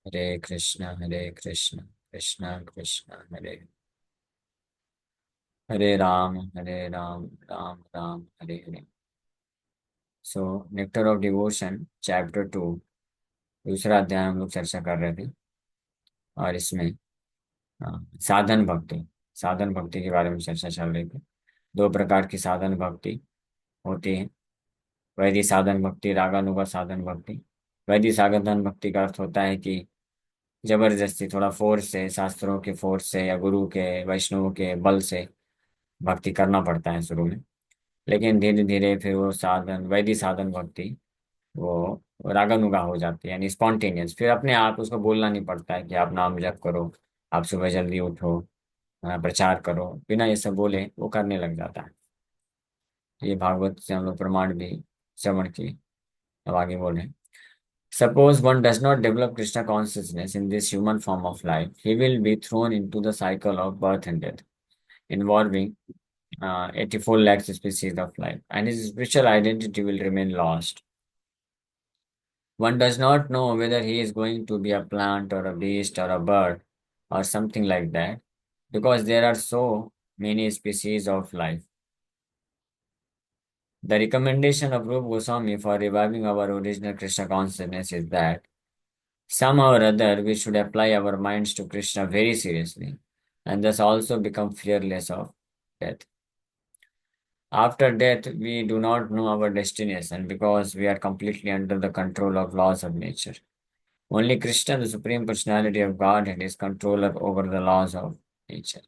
Hare Krishna Krishna Krishna Hare Hare Ram, Hare Ram, Ram Ram Hare Hare. So nectar of devotion chapter 2, दूसरा अध्याय हम लोग चर्चा कर रहे थे। और इसमें साधन भक्ति, साधन भक्ति के बारे में चर्चा चल रही थी। दो प्रकार की साधन भक्ति होती है। वैदिक साधन भक्ति, रागानुगा साधन भक्ति। वैदिक साधन भक्ति का अर्थ होता है कि जबरदस्ती, थोड़ा फोर्स से, शास्त्रों के फोर्स से या गुरु के, वैष्णव के बल से भक्ति करना पड़ता है शुरू में। लेकिन धीरे धीरे फिर वो साधन, वैदिक साधन भक्ति, वो रागानुगा हो जाती है, यानी स्पॉन्टेनियस। फिर अपने आप उसको बोलना नहीं पड़ता है कि आप नाम जप करो, आप सुबह जल्दी उठो, प्रचार करो, बिना ये सब बोले वो करने लग जाता है। ये भागवत से हम लोग प्रमाण भी श्रवण किए। अब आगे बोल रहे हैं। Suppose one does not develop Krishna consciousness in this human form of life, he will be thrown into the cycle of birth and death, involving 84 lakhs species of life, and his spiritual identity will remain lost. One does not know whether he is going to be a plant or a beast or a bird or something like that, because there are so many species of life. The recommendation of Rupa Goswami for reviving our original Krishna consciousness is that somehow or other we should apply our minds to Krishna very seriously and thus also become fearless of death. After death, we do not know our destination because we are completely under the control of laws of nature. Only Krishna, the Supreme Personality of Godhead, is controller over the laws of nature.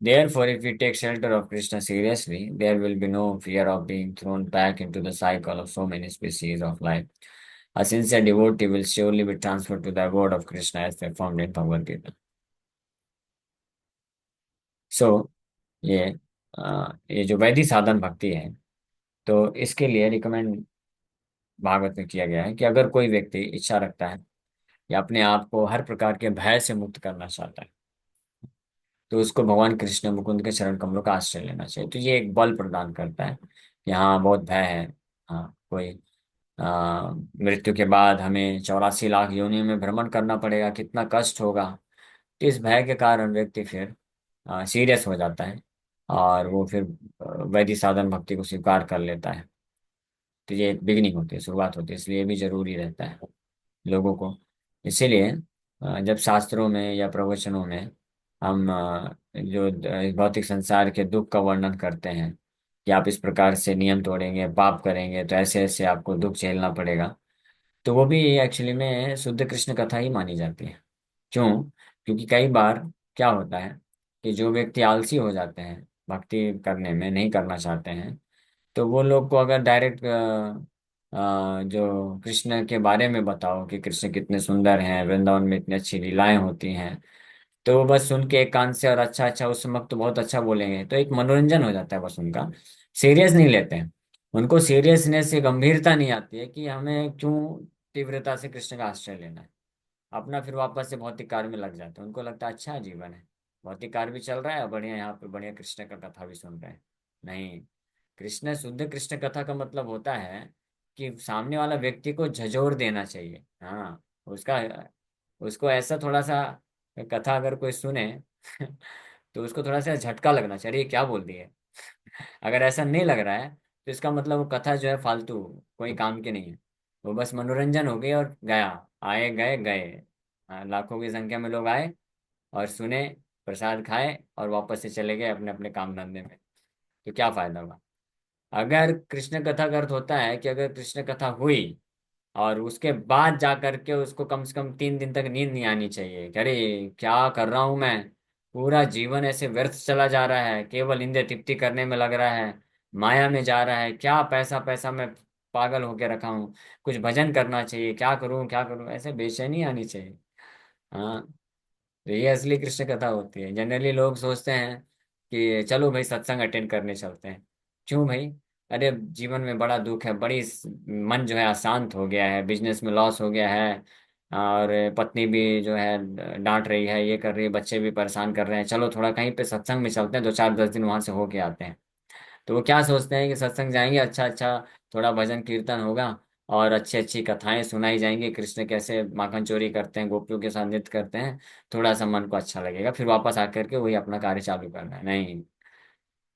Therefore, if we take shelter of Krishna seriously, there will be no fear of being thrown back into the cycle of so many species of life. A sincere devotee will surely be transferred to the abode of Krishna as performed in Bhagavad Gita. So, ये ये जो वैदिक साधन भक्ति है, तो इसके लिए रिकमेंड भागवत में किया गया है कि अगर कोई व्यक्ति इच्छा रखता है या अपने आप को हर प्रकार के भय से मुक्त करना चाहता है, तो उसको भगवान कृष्ण मुकुंद के चरण कमलों का आश्रय लेना चाहिए। तो ये एक बल प्रदान करता है कि हाँ, बहुत भय है। हाँ, कोई मृत्यु के बाद हमें 84 लाख योनियों में भ्रमण करना पड़ेगा, कितना कष्ट होगा। तो इस भय के कारण व्यक्ति फिर सीरियस हो जाता है और वो फिर वैदिक साधन भक्ति को स्वीकार कर लेता है। तो ये बिगिनिंग होती है, शुरुआत होती है, इसलिए ये भी जरूरी रहता है लोगों को। इसीलिए जब शास्त्रों में या प्रवचनों में हम जो इस भौतिक संसार के दुख का वर्णन करते हैं कि आप इस प्रकार से नियम तोड़ेंगे, पाप करेंगे, तो ऐसे ऐसे आपको दुख झेलना पड़ेगा, तो वो भी एक्चुअली में शुद्ध कृष्ण कथा ही मानी जाती है। क्यों? क्योंकि कई बार क्या होता है कि जो व्यक्ति आलसी हो जाते हैं, भक्ति करने में नहीं करना चाहते हैं, तो वो लोग को अगर डायरेक्ट जो कृष्ण के बारे में बताओ कि कृष्ण कितने सुंदर हैं, वृंदावन में इतनी अच्छी लीलाएं होती हैं, तो वो बस सुन के एक कान से और अच्छा अच्छा उस वक्त तो बहुत अच्छा बोलेंगे, तो एक मनोरंजन हो जाता है बस उनका। सीरियस नहीं लेते हैं। उनको सीरियसनेस से गंभीरता नहीं आती है कि हमें क्यों तीव्रता से कृष्ण का आश्रय लेना है। अपना फिर वापस से भौतिक कार्य में लग जाते हैं। उनको लगता है अच्छा जीवन है, भौतिक कार्य भी चल रहा है और बढ़िया यहाँ पे बढ़िया कृष्ण का कथा भी सुन रहे हैं। नहीं, कृष्ण, शुद्ध कृष्ण कथा का मतलब होता है कि सामने वाला व्यक्ति को झंझोर देना चाहिए। हाँ, उसका, उसको ऐसा थोड़ा सा कथा अगर कोई सुने तो उसको थोड़ा सा झटका लगना चाहिए, अरे ये क्या बोल दिए। अगर ऐसा नहीं लग रहा है तो इसका मतलब वो कथा जो है फालतू, कोई काम की नहीं है। वो बस मनोरंजन हो गई और गया, आए गए गए। लाखों की संख्या में लोग आए और सुने, प्रसाद खाए और वापस से चले गए अपने अपने काम धंधे में। तो क्या फायदा हुआ? अगर कृष्ण कथा का अर्थ होता है कि अगर कृष्ण कथा हुई और उसके बाद जा करके उसको कम से कम 3 दिन तक नींद नहीं आनी चाहिए कि अरे क्या कर रहा हूं मैं, पूरा जीवन ऐसे व्यर्थ चला जा रहा है, केवल इंद्रिय तृप्ति करने में लग रहा है, माया में जा रहा है, क्या पैसा पैसा मैं पागल होके रखा हूँ, कुछ भजन करना चाहिए, क्या करूँ क्या करूँ, ऐसे बेचैनी आनी चाहिए। हाँ, तो ये असली कृष्ण कथा होती है। जनरली लोग सोचते हैं कि चलो भाई सत्संग अटेंड करने चलते हैं। क्यों भाई? अरे जीवन में बड़ा दुख है, मन जो है अशांत हो गया है, बिजनेस में लॉस हो गया है, और पत्नी भी जो है डांट रही है, ये कर रही है, बच्चे भी परेशान कर रहे हैं, चलो थोड़ा कहीं पे सत्संग में चलते हैं, 2 4 10 दिन वहां से होके आते हैं। तो वो क्या सोचते हैं कि सत्संग जाएंगे, अच्छा अच्छा थोड़ा भजन कीर्तन होगा, और अच्छी अच्छी कथाएं सुनाई जाएंगी, कृष्ण कैसे माखन चोरी करते हैं, गोपियों के साथ नृत्य करते हैं, थोड़ा सा मन को अच्छा लगेगा, फिर वापस आकर के वही अपना कार्य चालू करना है। नहीं,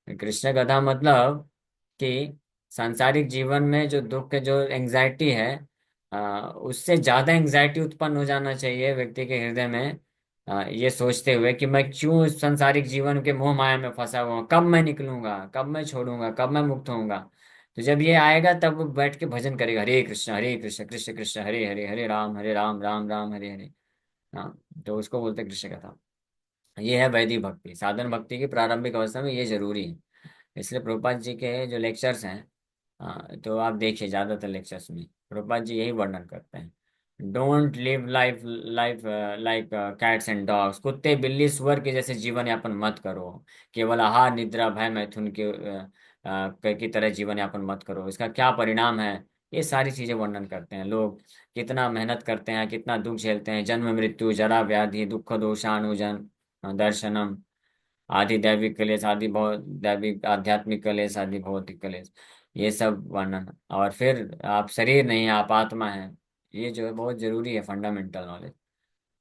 कृष्ण कथा मतलब कि सांसारिक जीवन में जो दुख जो एंजाइटी है, उससे ज्यादा एंजाइटी उत्पन्न हो जाना चाहिए व्यक्ति के हृदय में, ये सोचते हुए कि मैं क्यों इस सांसारिक जीवन के मोह माया में फंसा हुआ हूँ, कब मैं निकलूंगा, कब मैं छोड़ूंगा, कब मैं मुक्त होऊंगा। तो जब ये आएगा तब वो बैठ के भजन करेगा, हरे कृष्ण कृष्ण कृष्ण हरे हरे, हरे राम राम राम हरे हरे। हाँ, तो उसको बोलते हैं कृष्ण कथा। ये है वैदिक भक्ति। साधन भक्ति की प्रारंभिक अवस्था में ये जरूरी है। इसलिए प्रभुपाद जी के जो लेक्चर्स हैं, तो आप देखिए ज्यादातर लेक्चर्स में प्रभुपाद जी यही वर्णन करते हैं। Don't live life life like cats and dogs, कुत्ते बिल्ली सुअर के जैसे जीवन यापन मत करो। केवल आहार निद्रा भय मैथुन के की तरह जीवन यापन मत करो। इसका क्या परिणाम है, ये सारी चीजें वर्णन करते हैं। लोग कितना मेहनत करते हैं, कितना दुख झेलते हैं, जन्म मृत्यु जरा व्याधि दुख दोषानुजन दर्शनम, आदि दैविक कलेश, आदि बहुत दैविक आध्यात्मिक कलेश, आदि भौतिक कलेश, ये सब वर्णन। और फिर आप शरीर नहीं, आप आत्मा है। ये जो है बहुत जरूरी है, फंडामेंटल नॉलेज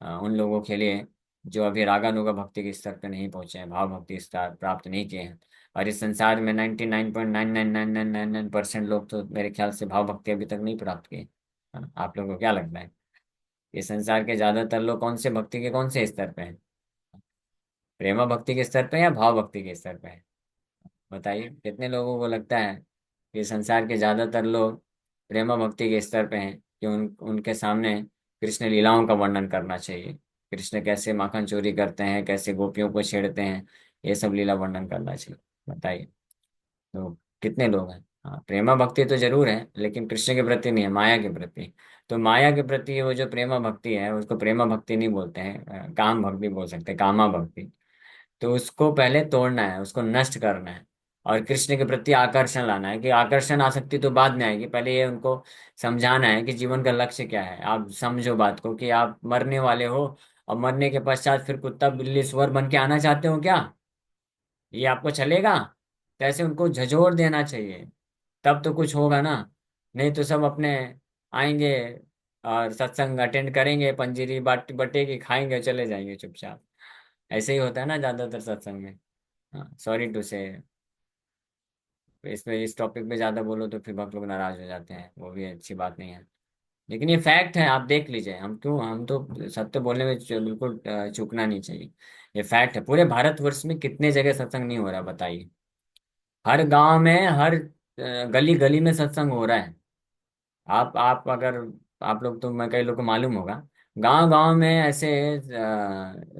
उन लोगों के लिए जो अभी रागानुगा भक्ति के स्तर पे नहीं पहुंचे हैं, भाव भक्ति स्तर प्राप्त नहीं किए हैं। और इस संसार में 99.99999% लोग तो मेरे ख्याल से भाव भक्ति अभी तक नहीं प्राप्त किए, है ना? आप लोगों को क्या लगता है, ये संसार के ज्यादातर लोग कौन से भक्ति के कौन से स्तर पे हैं? प्रेमा भक्ति के स्तर पे या भाव भक्ति के स्तर पे है? बताइए, कितने लोगों को लगता है कि संसार के ज्यादातर लोग प्रेमा भक्ति के स्तर पे हैं, कि उनके सामने कृष्ण लीलाओं का वर्णन करना चाहिए, कृष्ण कैसे माखन चोरी करते हैं, कैसे गोपियों को छेड़ते हैं, ये सब लीला वर्णन करना चाहिए? बताइए, तो कितने लोग हैं? हाँ, प्रेमा भक्ति तो जरूर है, लेकिन कृष्ण के प्रति नहीं है, माया के प्रति। तो माया के प्रति वो जो प्रेमा भक्ति है उसको प्रेमा भक्ति नहीं बोलते हैं, काम भक्ति बोल सकते हैं, कामा भक्ति। तो उसको पहले तोड़ना है, उसको नष्ट करना है, और कृष्ण के प्रति आकर्षण लाना है। कि आकर्षण आसक्ति तो बाद में आएगी, पहले ये उनको समझाना है कि जीवन का लक्ष्य क्या है। आप समझो बात को कि आप मरने वाले हो, और मरने के पश्चात फिर कुत्ता बिल्ली सुअर बन के आना चाहते हो क्या? ये आपको चलेगा? तो ऐसे उनको झंझोर देना चाहिए, तब तो कुछ होगा ना। नहीं तो सब अपने आएंगे और सत्संग अटेंड करेंगे, पंजीरी बाट बटेगी, खाएंगे, चले जाएंगे चुपचाप। ऐसे ही होता है ना ज्यादातर सत्संग में। हाँ, सॉरी टू से, इस टॉपिक पे ज्यादा बोलो तो फिर बहुत लोग नाराज हो जाते हैं, वो भी अच्छी बात नहीं है। लेकिन ये फैक्ट है, आप देख लीजिए। हम तो सत्य बोलने में बिल्कुल चूकना नहीं चाहिए। ये फैक्ट है, पूरे भारतवर्ष में कितने जगह सत्संग नहीं हो रहा बताइए। हर गांव में, हर गली गली में सत्संग हो रहा है। आप अगर, आप लोग तो, मैं कई लोग को मालूम होगा, गांव गांव में ऐसे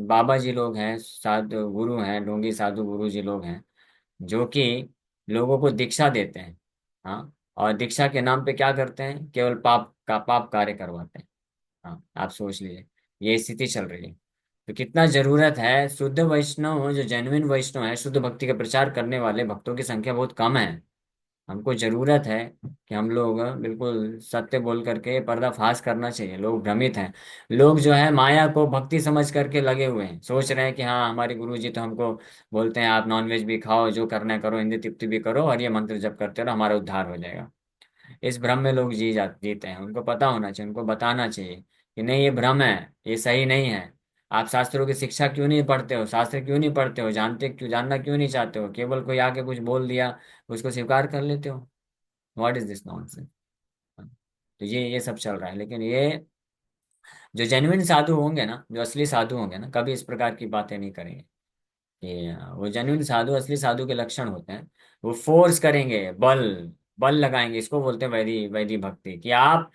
बाबा जी लोग हैं, साधु गुरु हैं, ढोंगी साधु गुरु जी लोग हैं, जो कि लोगों को दीक्षा देते हैं। हाँ, और दीक्षा के नाम पे क्या करते हैं, केवल पाप कार्य करवाते हैं। हाँ, आप सोच लीजिए, ये स्थिति चल रही है। तो कितना जरूरत है, शुद्ध वैष्णव जो जेन्युइन वैष्णव है, शुद्ध भक्ति का प्रचार करने वाले भक्तों की संख्या बहुत कम है। हमको जरूरत है कि हम लोग बिल्कुल सत्य बोल करके पर्दाफाश करना चाहिए। लोग भ्रमित हैं, लोग जो है माया को भक्ति समझ करके लगे हुए हैं, सोच रहे हैं कि हाँ हमारे गुरु जी तो हमको बोलते हैं आप नॉनवेज भी खाओ, जो करना है करो, हिंदी तिप्ती भी करो, और ये मंत्र जप करते रहो, हमारा उद्धार हो जाएगा। इस भ्रम में लोग जीते हैं। उनको पता होना चाहिए, उनको बताना चाहिए कि नहीं, ये भ्रम है, ये सही नहीं है। आप शास्त्रों की शिक्षा क्यों नहीं पढ़ते हो, शास्त्र क्यों नहीं पढ़ते हो, जानना क्यों नहीं चाहते हो, केवल कोई आके कुछ बोल दिया उसको स्वीकार कर लेते हो? What is this nonsense? तो ये सब चल रहा है। लेकिन ये जो जेन्युइन साधु होंगे ना, जो असली साधु होंगे ना, कभी इस प्रकार की बातें नहीं करेंगे। कि वो जेन्युइन साधु, असली साधु के लक्षण होते हैं, वो फोर्स करेंगे, बल बल लगाएंगे। इसको बोलते हैं वैदी वैदी भक्ति। कि आप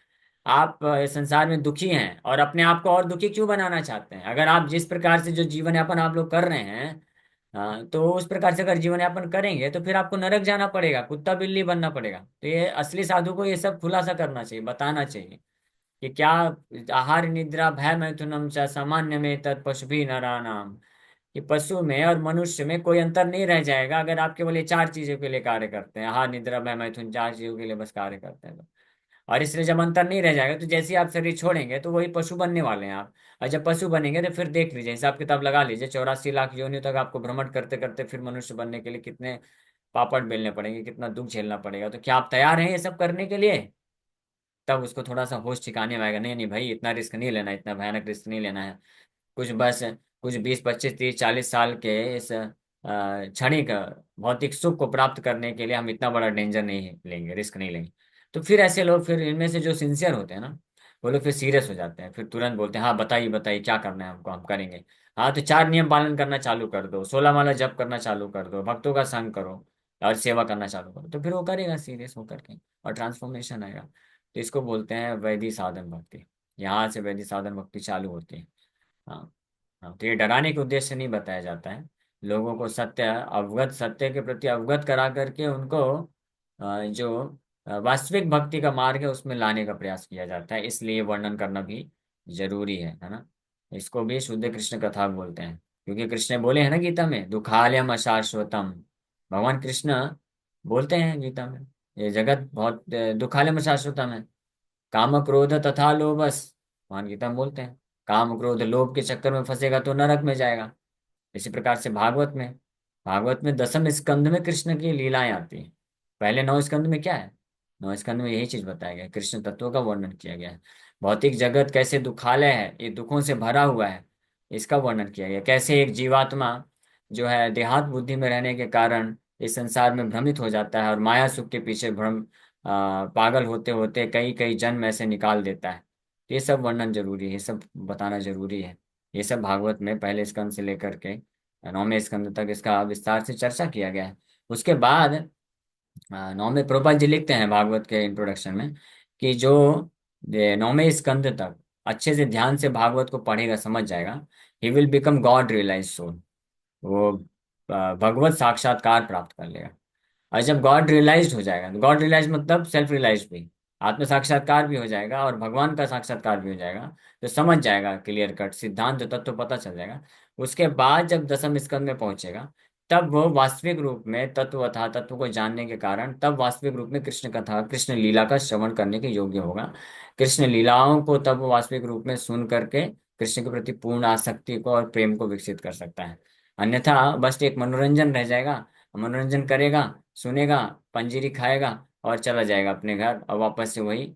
इस संसार में दुखी हैं, और अपने आप को और दुखी क्यों बनाना चाहते हैं? अगर आप जिस प्रकार से जो जीवन यापन आप लोग कर रहे हैं, तो उस प्रकार से अगर जीवन यापन करेंगे तो फिर आपको नरक जाना पड़ेगा, कुत्ता बिल्ली बनना पड़ेगा। तो ये असली साधु को ये सब खुलासा करना चाहिए, बताना चाहिए कि क्या आहार निद्रा भय मैथुनम च सामान्य में तत् पशु भी नाम, कि पशु में और मनुष्य में कोई अंतर नहीं रह जाएगा अगर आप केवल ये चार चीजों के लिए कार्य करते हैं। आहार निद्रा भय मैथुन, चार चीजों के लिए बस कार्य करते हैं तो। और इसलिए जब अंतर नहीं रह जाएगा तो जैसे ही आप शरीर छोड़ेंगे तो वही पशु बनने वाले हैं आप। और जब पशु बनेंगे तो फिर देख लीजिए, हिसाब किताब लगा लीजिए, 84 लाख योनियों तक आपको भ्रमण करते करते फिर मनुष्य बनने के लिए कितने पापड़ बेलने पड़ेंगे, कितना दुख झेलना पड़ेगा। तो क्या आप तैयार हैं ये सब करने के लिए? तब उसको थोड़ा सा होश ठिकाने में आएगा, नहीं नहीं भाई इतना रिस्क नहीं लेना, इतना भयानक रिस्क नहीं लेना है। कुछ बस कुछ 20 25 30 40 साल के इस क्षणिक भौतिक सुख को प्राप्त करने के लिए हम इतना बड़ा डेंजर नहीं लेंगे, रिस्क नहीं लेंगे। तो फिर ऐसे लोग, फिर इनमें से जो सिंसियर होते हैं ना, वो लोग फिर सीरियस हो जाते हैं, फिर तुरंत बोलते हैं हाँ बताइए बताइए क्या करना है हमको, हम करेंगे। हाँ तो 4 नियम पालन करना चालू कर दो, 16 माला जप करना चालू कर दो, भक्तों का संग करो और सेवा करना चालू करो, तो फिर वो करेगा सीरियस होकर के, और ट्रांसफॉर्मेशन आएगा। तो इसको बोलते हैं वैदिक साधन भक्ति। यहाँ से वैदिक साधन भक्ति चालू होती है। हाँ। हाँ तो ये डराने के उद्देश्य से नहीं बताया जाता है, लोगों को सत्य के प्रति अवगत करा करके उनको जो वास्तविक भक्ति का मार्ग है उसमें लाने का प्रयास किया जाता है, इसलिए वर्णन करना भी जरूरी है ना। इसको भी शुद्ध कृष्ण कथा बोलते हैं, क्योंकि कृष्ण बोले हैं ना गीता में, दुखालयम अशाश्वतम। भगवान कृष्ण बोलते हैं गीता में, ये जगत बहुत दुखालयम अशाश्वतम है, काम क्रोध तथा लोभस। भगवान गीता में बोलते हैं काम क्रोध लोभ के चक्कर में फंसेगा तो नरक में जाएगा। इसी प्रकार से भागवत में 10वें स्कंध में कृष्ण की लीलाएं आती हैं। पहले 9 स्कंध में क्या है, 9 स्कंध में यही चीज बताया गया है, कृष्ण तत्वों का वर्णन किया गया है। भौतिक जगत कैसे दुखालय है, ये दुखों से भरा हुआ है, इसका वर्णन किया गया है। कैसे एक जीवात्मा जो है देहात बुद्धि में रहने के कारण इस संसार में भ्रमित हो जाता है और माया सुख के पीछे पागल होते होते कई कई जन्म ऐसे निकाल देता है। ये सब वर्णन जरूरी है, ये सब बताना जरूरी है। ये सब भागवत में पहले स्कंद से लेकर के 9वें स्कंद तक इसका विस्तार से चर्चा किया गया है। उसके बाद 9वें प्रभुपाद जी लिखते हैं भागवत के इंट्रोडक्शन में कि जो 9वें स्कंद तक अच्छे से ध्यान से भागवत को पढ़ेगा समझ जाएगा, he will become God realise soul. वो भगवत साक्षात्कार प्राप्त कर लेगा। और जब गॉड रियलाइज्ड हो जाएगा, तो गॉड रियलाइज मतलब सेल्फ रियलाइज भी, आत्म साक्षात्कार भी हो जाएगा और भगवान का साक्षात्कार भी हो जाएगा। तो समझ जाएगा क्लियर कट सिद्धांत तत्व तो पता चल जाएगा। उसके बाद जब 10वें स्कंद में पहुंचेगा, तब वो वास्तविक रूप में तत्व को जानने के कारण तब वास्तविक रूप में कृष्ण कथा कृष्ण लीला का श्रवण करने के योग्य होगा। कृष्ण लीलाओं को तब वो वास्तविक रूप में सुन करके कृष्ण के प्रति पूर्ण आसक्ति को और प्रेम को विकसित कर सकता है। अन्यथा बस एक मनोरंजन रह जाएगा, मनोरंजन करेगा, सुनेगा, पंजीरी खाएगा और चला जाएगा अपने घर, और वापस से वही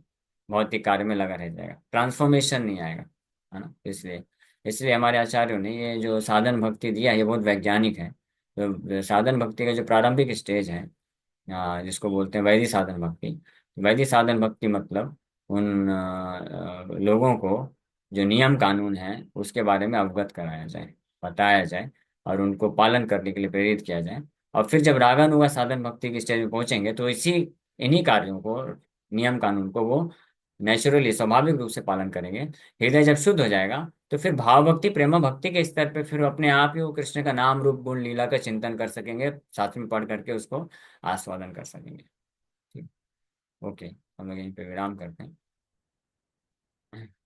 भौतिक कार्य में लगा रह जाएगा, ट्रांसफॉर्मेशन नहीं आएगा, है ना। इसलिए इसलिए हमारे आचार्यों ने ये जो साधन भक्ति दिया ये बहुत वैज्ञानिक है। तो साधन भक्ति का जो प्रारंभिक स्टेज है, जिसको बोलते हैं वैदिक साधन भक्ति। वैदिक साधन भक्ति मतलब उन लोगों को जो नियम कानून है उसके बारे में अवगत कराया जाए, बताया जाए और उनको पालन करने के लिए प्रेरित किया जाए। और फिर जब रागानुगा साधन भक्ति की स्टेज में पहुंचेंगे तो इन्हीं कार्यों को, नियम कानून को वो नेचुरली स्वाभाविक रूप से पालन करेंगे। हृदय जब शुद्ध हो जाएगा तो फिर भाव भक्ति प्रेम भक्ति के स्तर पे फिर अपने आप ही वो कृष्ण का नाम रूप गुण लीला का चिंतन कर सकेंगे, साथ में पढ़ करके उसको आस्वादन कर सकेंगे। ठीक। ओके, हम लोग यहीं पे विराम करते हैं।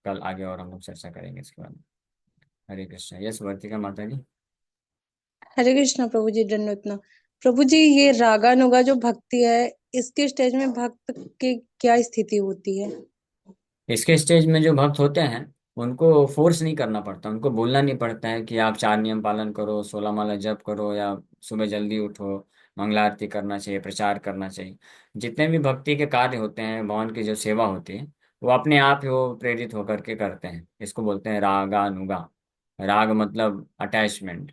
कल आगे और हम लोग चर्चा करेंगे इसके बारे में। हरे कृष्ण। यस वर्तिका माता जी। हरे कृष्णा प्रभु जी, दंडवत। प्रभु जी, ये रागानुगा जो भक्ति है, इसके स्टेज में भक्त की क्या स्थिति होती है? इसके स्टेज में जो भक्त होते हैं उनको फोर्स नहीं करना पड़ता, उनको बोलना नहीं पड़ता है कि आप 4 नियम पालन करो, 16 माला जप करो, या सुबह जल्दी उठो, मंगला आरती करना चाहिए, प्रचार करना चाहिए। जितने भी भक्ति के कार्य होते हैं, भगवान की जो सेवा होती है, वो अपने आप ही वो प्रेरित होकर के करते हैं। इसको बोलते हैं रागानुगा। राग मतलब अटैचमेंट,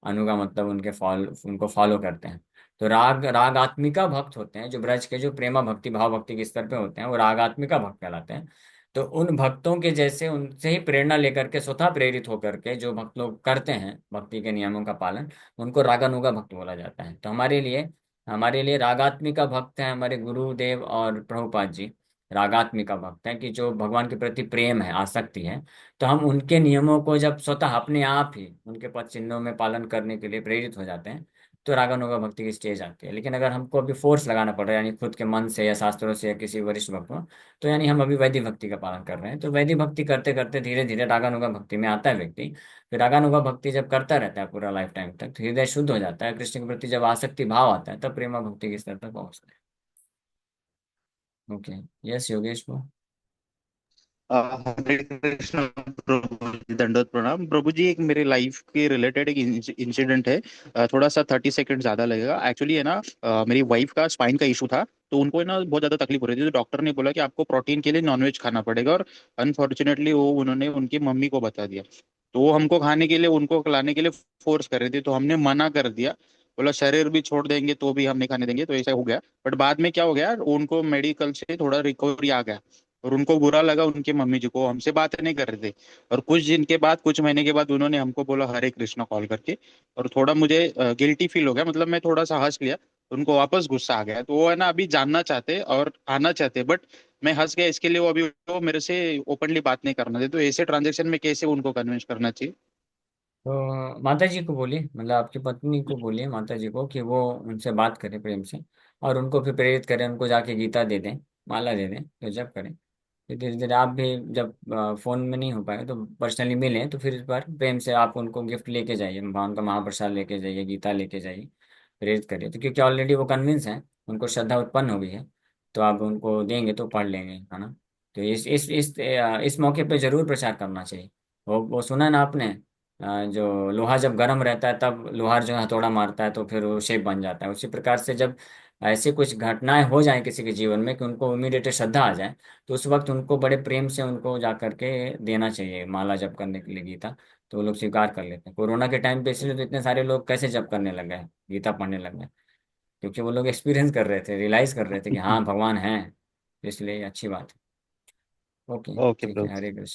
अनुगा मतलब उनको फॉलो करते हैं। तो रागात्मिका भक्त होते हैं, जो ब्रज के जो प्रेमा भक्ति भाव भक्ति के स्तर पे होते हैं वो रागात्मिका भक्त कहलाते हैं। तो उन भक्तों के जैसे उनसे ही प्रेरणा लेकर के स्वतः प्रेरित होकर के जो भक्त लोग करते हैं भक्ति के नियमों का पालन, उनको रागानुगा भक्त बोला जाता है। तो हमारे लिए रागात्मिका भक्त हैं हमारे गुरुदेव और प्रभुपाद जी। रागात्मिका भक्त हैं कि जो भगवान के प्रति प्रेम है, आसक्ति है। तो हम उनके नियमों को जब स्वतः अपने आप ही उनके पद चिन्हों में पालन करने के लिए प्रेरित हो जाते हैं, तो रागानुगा भक्ति की स्टेज आती है। लेकिन अगर हमको अभी फोर्स लगाना पड़ रहा है, यानी खुद के मन से या शास्त्रों से या किसी वरिष्ठ भक्त को, तो यानी हम अभी वैदिक भक्ति का पालन कर रहे हैं। तो वैदिक भक्ति करते करते धीरे धीरे रागानुगा भक्ति में आता है व्यक्ति। फिर रागानुगा भक्ति जब करता रहता है पूरा लाइफ टाइम तक, तो हृदय शुद्ध हो जाता है, कृष्ण के प्रति जब आसक्ति भाव आता है तब प्रेमा भक्ति के स्तर तक पहुंचता है। ओके। यस योगेश को। हरे कृष्ण प्रभु जी, दंडोत प्रणाम प्रभु जी। एक मेरे लाइफ के रिलेटेड एक इंसिडेंट है। थोड़ा सा 30 सेकंड ज्यादा लगेगा एक्चुअली, है ना। मेरी वाइफ का स्पाइन का इशू था, तो उनको है ना बहुत ज्यादा तकलीफ हो रही थी, तो डॉक्टर ने बोला कि आपको प्रोटीन के लिए नॉनवेज खाना पड़ेगा। और अनफॉर्चुनेटली वो उन्होंने उनकी मम्मी को बता दिया। तो वो हमको खाने के लिए, उनको खिलाने के लिए फोर्स कर रहे थे, तो हमने मना कर दिया। बोला शरीर भी छोड़ देंगे तो भी हम नहीं खाने देंगे, तो ऐसा हो गया। बट बाद में क्या हो गया, उनको मेडिकल से थोड़ा रिकवरी आ गया। और उनको बुरा लगा, उनकी मम्मी जी को, हमसे बात नहीं कर रहे थे। और कुछ दिन के बाद, कुछ महीने के बाद उन्होंने हमको बोला हरे कृष्णा कॉल करके। और थोड़ा मुझे गिल्टी फील हो गया, मतलब मैं थोड़ा सा हंस लिया। उनको वापस गुस्सा आ गया, तो वो है ना अभी जानना चाहते और आना चाहते, बट मैं हंस गया इसके लिए। वो मेरे से ओपनली बात नहीं करना थे, तो ऐसे ट्रांजेक्शन में कैसे उनको कन्विंस करना चाहिए? तो माता जी को बोलिए, मतलब आपकी पत्नी को बोलिए, माता जी को, कि वो उनसे बात करें प्रेम से, और उनको फिर प्रेरित करें, उनको जाके गीता दे दें, माला दे दें, तो जब करें। फिर धीरे धीरे आप भी, जब फोन में नहीं हो पाए तो पर्सनली मिलें, तो फिर इस बार प्रेम से आप उनको गिफ्ट लेके जाइए, भगवान का महाप्रसाद लेके जाइए, गीता लेके जाइए, प्रेरित करिए। तो क्योंकि ऑलरेडी वो कन्विंस हैं, उनको श्रद्धा उत्पन्न हो गई है, तो आप उनको देंगे तो पढ़ लेंगे, है ना। तो इस मौके पे जरूर प्रचार करना चाहिए। वो सुना ना आपने, जो लोहा जब गर्म रहता है तब लोहार जो है हथौड़ा मारता है तो फिर वो शेप बन जाता है। उसी प्रकार से जब ऐसे कुछ घटनाएं हो जाएं किसी के जीवन में कि उनको इमीडिएट श्रद्धा आ जाए, तो उस वक्त उनको बड़े प्रेम से उनको जा करके देना चाहिए माला जप करने के लिए गीता। तो वो लोग स्वीकार कर लेते हैं। कोरोना के टाइम पे इसलिए तो इतने सारे लोग कैसे जप करने लग गए, गीता पढ़ने लग गए, क्योंकि वो लोग एक्सपीरियंस कर रहे थे, रियलाइज कर रहे थे कि हाँ भगवान है। इसलिए अच्छी बात है। ओके। ओके ठीक है, ब्रो। हरे कृष्ण।